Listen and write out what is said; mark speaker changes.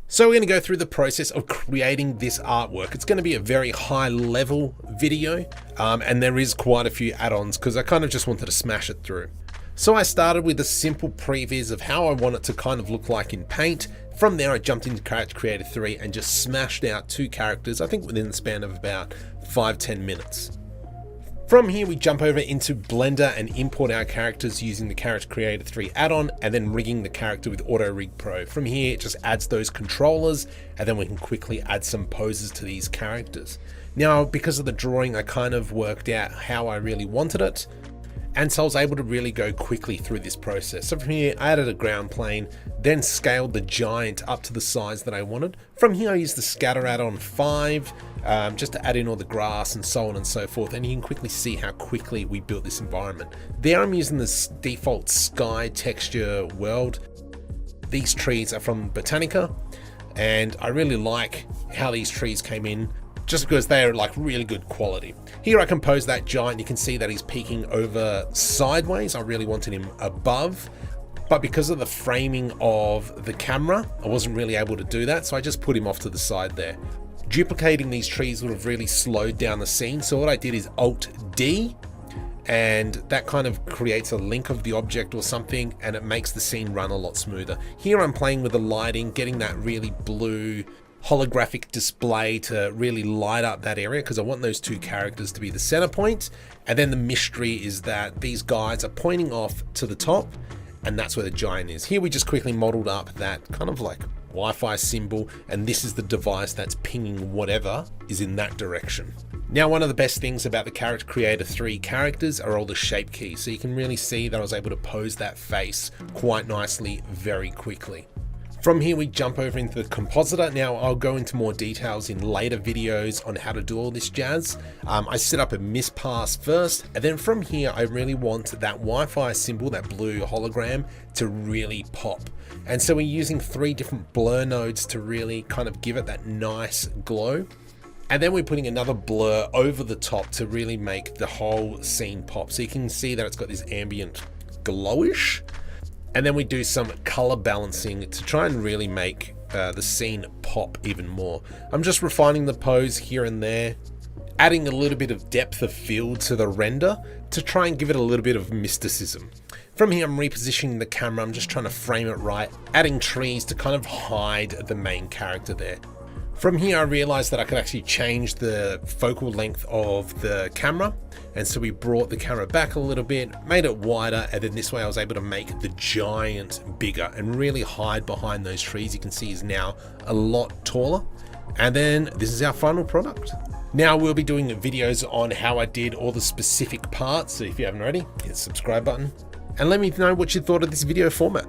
Speaker 1: So we're going to go through the process of creating this artwork. It's going to be a very high level video, and there is quite a few add-ons because I kind of just wanted to smash it through. So I started with a simple previs of how I want it to kind of look like in Paint. From there I jumped into Character Creator 3 and just smashed out 2 characters, I think within the span of about 5-10 minutes. From here we jump over into Blender and import our characters using the Character Creator 3 add-on and then rigging the character with AutoRigPro. From here it just adds those controllers and then we can quickly add some poses to these characters. Now because of the drawing I kind of worked out how I really wanted it, and so I was able to really go quickly through this process. So from here I added a ground plane, then scaled the giant up to the size that I wanted. From here I used the scatter add-on 5 just to add in all the grass and so on and so forth, and you can quickly see how quickly we built this environment. There I'm using this default sky texture world. These trees are from Botaniq and I really like how these trees came in, just because they are like really good quality. Here I composed that giant. You can see that he's peeking over sideways. I really wanted him above, but because of the framing of the camera, I wasn't really able to do that. So I just put him off to the side there. Duplicating these trees would have really slowed down the scene. So what I did is Alt D, and that kind of creates a link of the object or something, and it makes the scene run a lot smoother. Here I'm playing with the lighting, getting that really blue holographic display to really light up that area because I want those 2 characters to be the center point. And then the mystery is that these guys are pointing off to the top, and that's where the giant is. Here we just quickly modeled up that kind of like Wi-Fi symbol, and this is the device that's pinging whatever is in that direction. Now one of the best things about the Character Creator 3 characters are all the shape keys, so you can really see that I was able to pose that face quite nicely very quickly. From here we jump over into the compositor. Now I'll go into more details in later videos on how to do all this jazz. I set up a mispass first, and then from here I really want that Wi-Fi symbol, that blue hologram, to really pop. And so we're using 3 different blur nodes to really kind of give it that nice glow. And then we're putting another blur over the top to really make the whole scene pop. So you can see that it's got this ambient glowish. And then we do some color balancing to try and really make the scene pop even more. I'm just refining the pose here and there, adding a little bit of depth of field to the render to try and give it a little bit of mysticism. From here I'm repositioning the camera, I'm just trying to frame it right, adding trees to kind of hide the main character there. From here I realized that I could actually change the focal length of the camera, and so we brought the camera back a little bit, made it wider, and then this way I was able to make the giant bigger and really hide behind those trees. You can see he's now a lot taller, and then this is our final product. Now we'll be doing videos on how I did all the specific parts, so if you haven't already, hit the subscribe button and let me know what you thought of this video format.